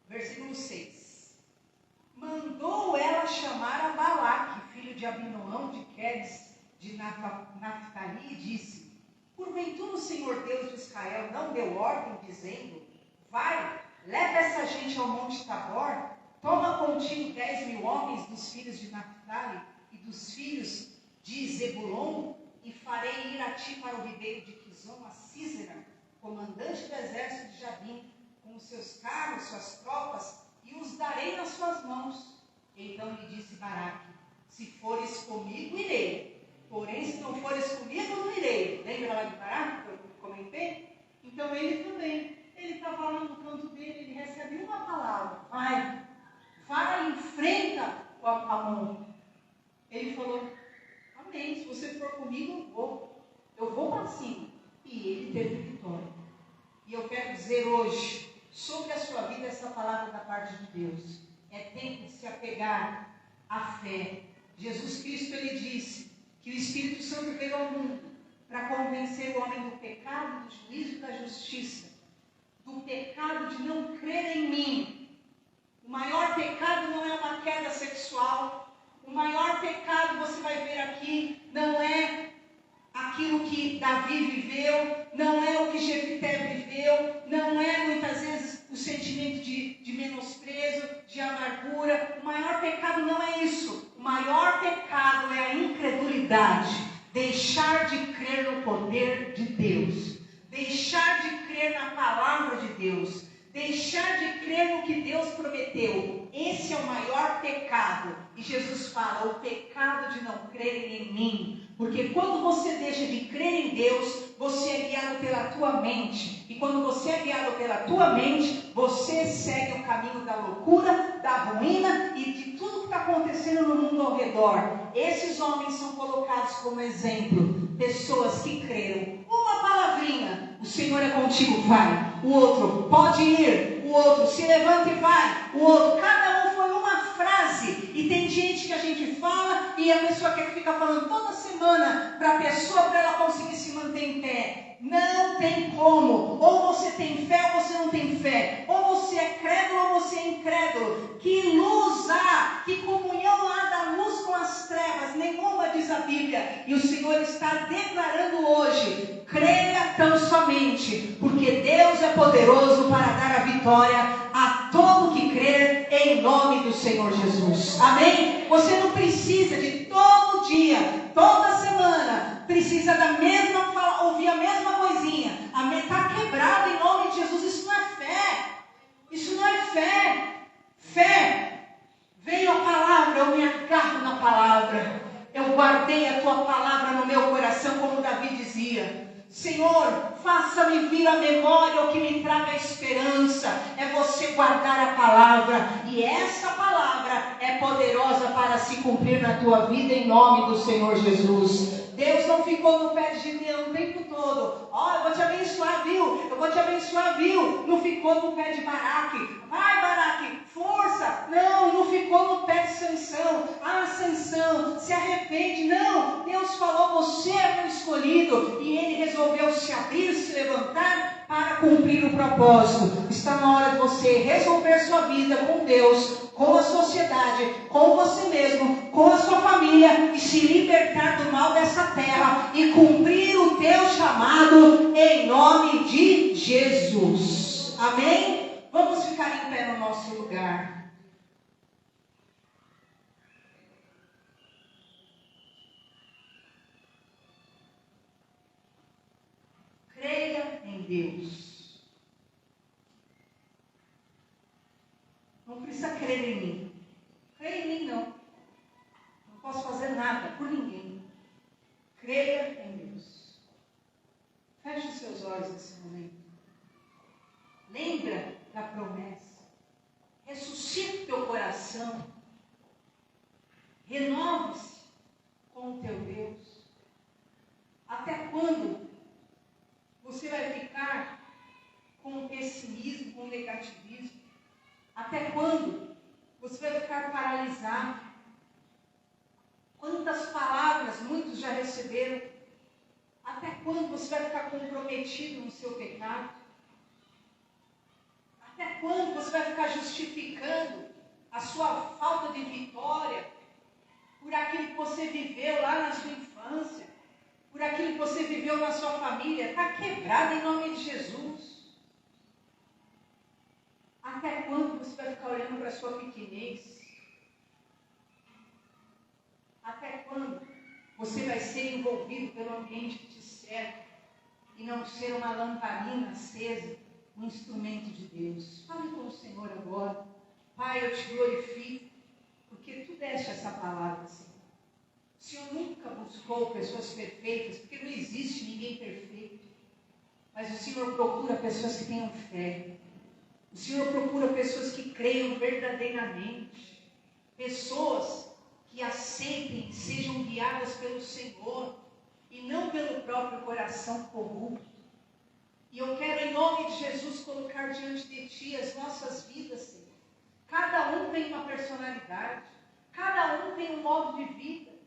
Versículo 6. Mandou ela chamar a Balaque, filho de Abinoão, de Quedes, de Naphtali, e disse: porventura o Senhor Deus de Israel não deu ordem, dizendo: vai, leva essa gente ao monte Tabor, toma contigo 10.000 homens dos filhos de Naphtali e dos filhos de Zebulon, e farei ir a ti para o ribeiro de Quizon, a Sísera, comandante do exército de Jabim, com os seus carros, suas tropas, e os darei nas suas mãos. Então lhe disse Baraque: se fores comigo, irei. Porém, se não fores comigo, não irei. Lembra lá de Baraque que eu comentei? Então ele também. Ele estava lá no canto dele, ele recebe uma palavra: vai, enfrenta a mão. Ele falou: amém, se você for comigo, eu vou para cima. E ele teve vitória. E eu quero dizer hoje, sobre a sua vida, essa palavra da parte de Deus. É tempo de se apegar à fé. Jesus Cristo, ele disse que o Espírito Santo veio ao mundo para convencer o homem do pecado, do juízo e da justiça. Do pecado de não crer em mim. O maior pecado não é uma queda sexual. O maior pecado, você vai ver aqui, não é aquilo que Davi viveu, não é o que Jefité viveu, não é muitas vezes o sentimento de menosprezo, de amargura. O maior pecado não é isso. O maior pecado é a incredulidade. Deixar de crer no poder de Deus. Deixar de crer na palavra de Deus. Deixar de crer no que Deus prometeu. Esse é o maior pecado. E Jesus fala: o pecado de não crerem em mim. Porque quando você deixa de crer em Deus, você é guiado pela tua mente. E quando você é guiado pela tua mente, você segue o caminho da loucura, da ruína e de tudo que está acontecendo no mundo ao redor. Esses homens são colocados como exemplo. Pessoas que creram. Uma palavrinha: o Senhor é contigo, vai. O outro: pode ir. O outro: se levanta e vai. O outro: cada um foi uma frase. E tem gente que a gente fala e a pessoa quer ficar falando toda semana para a pessoa, para ela conseguir se manter em pé. Não tem como. Ou você tem fé ou você não tem fé. Ou você é crédulo ou você é incrédulo. Que luz há, que comunhão há da luz com as trevas? Nenhuma, diz a Bíblia. E o Senhor está declarando hoje: creia tão somente, porque Deus é poderoso para dar a vitória a todo que crer, em nome do Senhor Jesus. Amém? Você não precisa de todo dia, toda semana, precisa da mesma, ouvir a mesma coisinha. Amém? Está quebrado em nome de Jesus. Isso não é fé. Isso não é fé. Fé. Veio a palavra, eu me agarro na palavra. Eu guardei a tua palavra no meu coração, como Davi dizia. Senhor, faça-me vir à memória o que me traga esperança. É você guardar a palavra. E essa palavra é poderosa para se cumprir na tua vida, em nome do Senhor Jesus. Deus não ficou no pé de Gideão o tempo todo. Eu vou te abençoar, viu? Eu vou te abençoar, viu? Não ficou no pé de Baraque. Vai, Baraque, força. Não ficou no pé de Sansão. Sansão, se arrepende. Não, Deus falou, você é meu escolhido. E ele resolveu se abrir, se levantar para cumprir o propósito. Está na hora de você resolver sua vida com Deus, com a sociedade, com você mesmo, com a sua família, e se libertar do mal dessa terra e cumprir o teu chamado em nome de Jesus. Amém? Vamos ficar em pé no nosso lugar. Creia em Deus. Não precisa crer em mim. Creia em mim não. Não posso fazer nada por ninguém. Creia em Deus. Feche os seus olhos nesse momento. Lembra da promessa. Ressuscita o teu coração. Renove-se com o teu Deus. Até quando você vai ficar com o pessimismo, com o negativismo? Até quando você vai ficar paralisado? Quantas palavras muitos já receberam? Até quando você vai ficar comprometido no seu pecado? Até quando você vai ficar justificando a sua falta de vitória por aquilo que você viveu lá na sua infância? Por aquilo que você viveu na sua família? Está quebrado em nome de Jesus. Até quando você vai ficar olhando para a sua pequenez? Até quando você vai ser envolvido pelo ambiente que te cerca e não ser uma lamparina acesa, um instrumento de Deus? Fale com o Senhor agora. Pai, eu te glorifico, porque tu deste essa palavra, Senhor. O Senhor nunca buscou pessoas perfeitas, porque não existe ninguém perfeito. Mas o Senhor procura pessoas que tenham fé. O Senhor procura pessoas que creiam verdadeiramente. Pessoas que aceitem, sejam guiadas pelo Senhor e não pelo próprio coração corrupto. E eu quero, em nome de Jesus, colocar diante de Ti as nossas vidas, Senhor. Cada um tem uma personalidade. Cada um tem um modo de vida.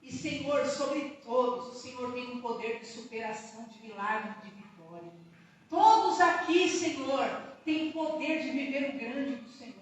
E, Senhor, sobre todos, o Senhor tem um poder de superação, de milagre, de vitória. Todos aqui, Senhor, têm o poder de viver o grande do Senhor.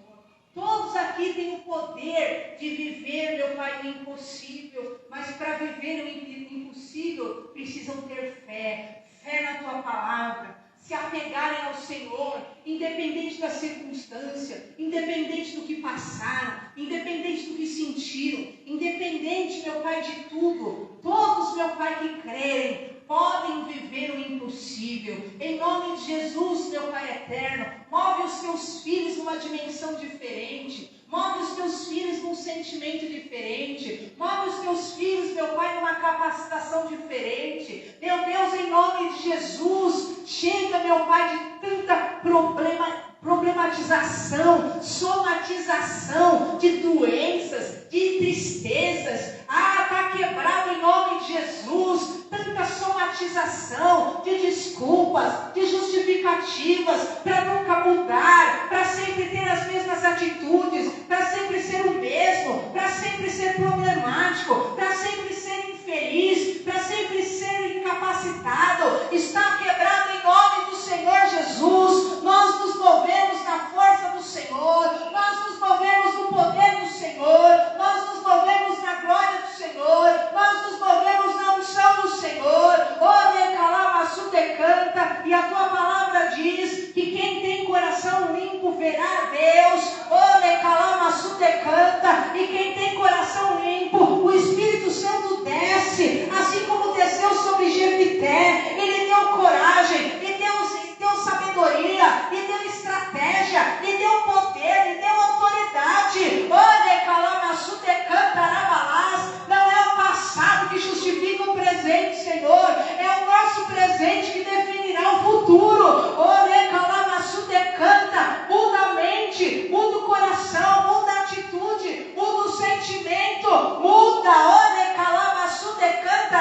Todos aqui têm o poder de viver, meu Pai, o impossível. Mas para viver o impossível, precisam ter fé. Fé na Tua palavra. Se apegarem ao Senhor, independente da circunstância, independente do que passaram, independente do que sentiram, independente, meu Pai, de tudo. Todos, meu Pai, que crerem, podem viver o impossível. Em nome de Jesus, meu Pai eterno, move os Teus filhos numa dimensão diferente. Move os Teus filhos num sentimento diferente. Move os Teus filhos, meu Pai, numa capacitação diferente. Meu Deus, em nome de Jesus, chega, meu Pai, de tanta problematização, somatização de doenças, de tristezas. Está quebrado em nome de Jesus. Tanta somatização de desculpas, de justificativas para nunca mudar, para sempre ter as mesmas atitudes, para sempre ser o mesmo, para sempre ser problemático, para sempre ser infeliz, para sempre ser incapacitado. Está quebrado em nome do Senhor Jesus. Nós nos movemos na força do Senhor, nós nos movemos no poder do Senhor, nós nos movemos na glória do Senhor, nós nos movemos na unção do Senhor. Canta, e a Tua palavra diz que quem tem coração limpo verá Deus. presente que definirá o futuro. Decanta, muda a mente, muda o coração, muda a atitude, muda o sentimento, muda, decanta,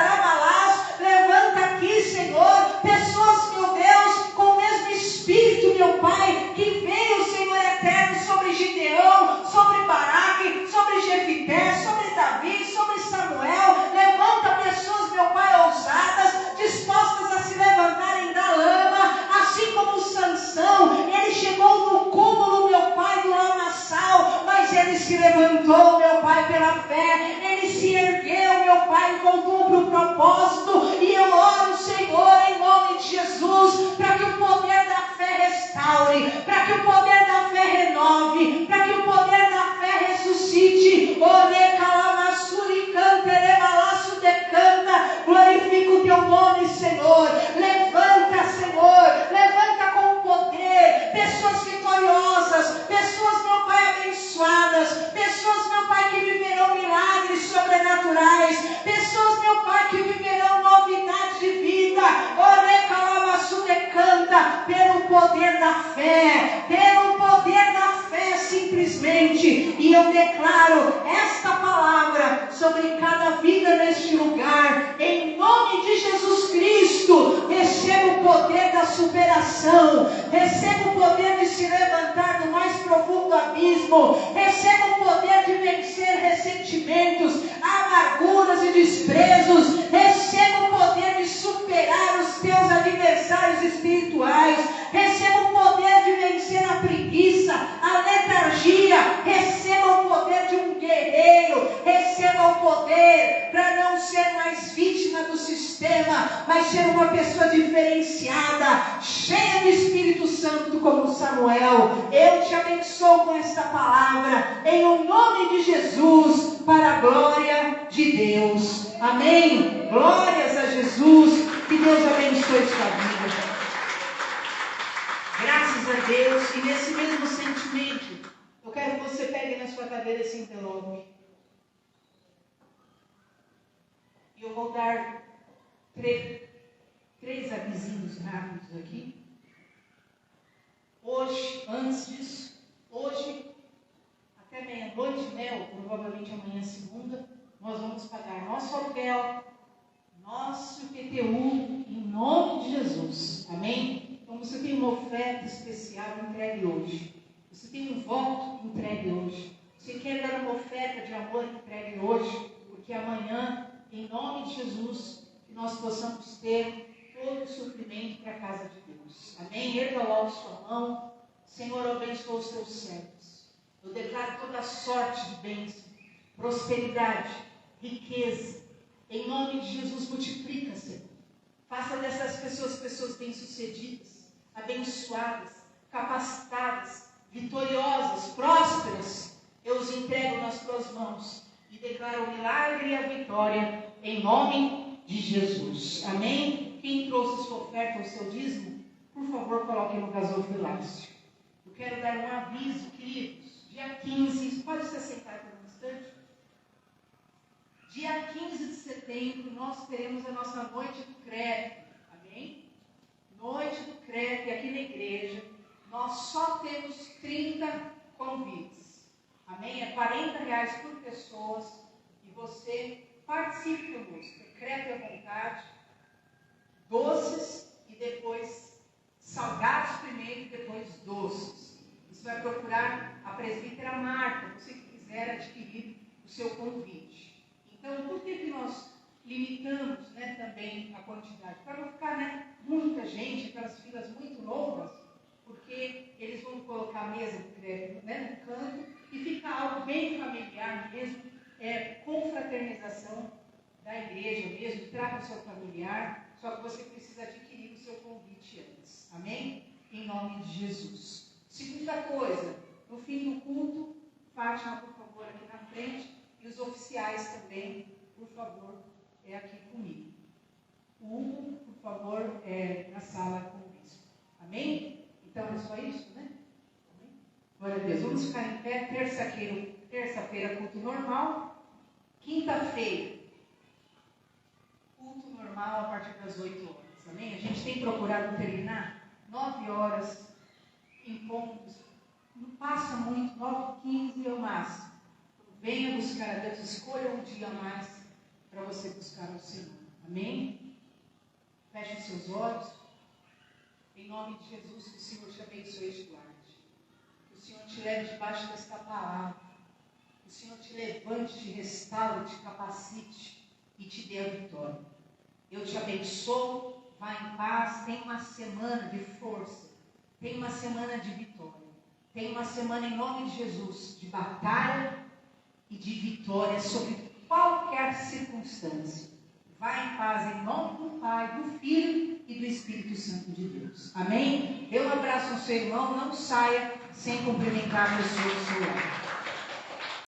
levanta aqui, Senhor, pessoas, meu Deus, com o mesmo Espírito, meu Pai, que veio, Senhor eterno, sobre Gideão, sobre Baraque, sobre Jefité, sobre Davi, sobre Samuel. Levanta pessoas, meu Pai, ousadas, dispostas a se levantarem da lama, assim como Sansão. Ele chegou no cúmulo, meu Pai, do lamaçal, mas ele se levantou, meu Pai, pela fé. Ele se ergueu, meu Pai, e voltou para o propósito. E eu oro, Senhor, em nome de Jesus, para que o poder da fé restaure, para que o poder da fé renove, para que o poder da fé ressuscite. Glorifica o teu nome, Senhor. Levanta, Senhor, levanta com poder pessoas vitoriosas, pessoas, meu Pai, abençoadas, pessoas, meu Pai, que viverão milagres sobrenaturais, pessoas, meu Pai, que viverão novidade de vida. Decanta pelo poder da fé, simplesmente. E eu declaro esta palavra sobre cada vida neste lugar, em nome de Jesus Cristo. Receba o poder da superação, receba o poder de se levantar do mais profundo abismo, receba o poder de vencer ressentimentos, amarguras e desprezos, receba o poder de superar os teus adversários espirituais, receba o poder de vencer a preguiça, a letargia, receba o poder de um guerreiro, receba o poder para não ser mais vítima do sistema, mas ser uma pessoa diferenciada, cheia do Espírito Santo como Samuel. Eu te abençoo com esta palavra, em o nome de Jesus, para a glória de Deus. Amém? Glórias a Jesus. Que Deus abençoe sua vida. Graças a Deus. E nesse mesmo sentimento, eu quero que você pegue na sua cadeira esse envelope. E eu vou dar três avisinhos rápidos aqui. Hoje, antes disso, hoje, até meia-noite, né, ou provavelmente amanhã, segunda, nós vamos pagar nosso aluguel, nosso IPTU, em nome de Jesus. Amém? Então, você tem uma oferta especial, entregue hoje. Você tem um voto, entregue hoje. Você quer dar uma oferta de amor, entregue hoje. Porque amanhã, em nome de Jesus, que nós possamos ter todo o suprimento para a casa de Deus. Amém? Erga logo sua mão. Senhor, abençoa os teus servos. Eu declaro toda sorte de bênção, prosperidade, riqueza. Em nome de Jesus, multiplica, Senhor. Faça dessas pessoas bem-sucedidas, abençoadas, capacitadas, vitoriosas, prósperas. Eu os entrego nas tuas mãos e declaro o milagre e a vitória em nome de Jesus. Amém? Quem trouxe sua oferta ou seu dízimo, por favor, coloque no gasofilácio. Eu quero dar um aviso, queridos. Dia 15, pode se assentar por um instante? Dia 15 de setembro, nós teremos a nossa noite do crepe. Amém? Noite do crepe aqui na igreja. Nós só temos 30 convites. Amém? É R$40 por pessoa. E você participe conosco. Crepe à vontade, doces e depois salgados primeiro e depois doces. Você vai procurar a presbítera Marta, se você quiser adquirir o seu convite. Então, por que nós limitamos, né, também a quantidade? Para não ficar, muita gente, aquelas filas muito longas, porque eles vão colocar a mesa do crepe, no canto e fica algo bem familiar mesmo, confraternização da igreja mesmo, traga o seu familiar, só que você precisa adquirir o seu convite antes. Amém? Em nome de Jesus. Segunda coisa, no fim do culto, Fátima, por favor, aqui na frente. E os oficiais também, por favor, aqui comigo. O Hugo, por favor, na sala com o bispo. Amém? Então é só isso, né? Amém? Glória a Deus. Vamos ficar em pé. Terça-feira, culto normal. Quinta-feira, culto normal a partir das 8 horas. Amém? A gente tem procurado terminar 9 horas em pontos. Não passa muito, 9h15 é o máximo. Venha buscar a Deus, escolha um dia a mais para você buscar ao Senhor. Amém? Feche os seus olhos. Em nome de Jesus, que o Senhor te abençoe e te guarde. Que o Senhor te leve debaixo desta palavra. Que o Senhor te levante, te restaure, te capacite e te dê a vitória. Eu te abençoo, vá em paz, tenha uma semana de força, tenha uma semana de vitória. Tenha uma semana em nome de Jesus, de batalha e de vitória sobre qualquer circunstância. Vá em paz em nome do Pai, do Filho e do Espírito Santo de Deus. Amém? Dê um abraço ao seu irmão, não saia sem cumprimentar a pessoa do seu lado.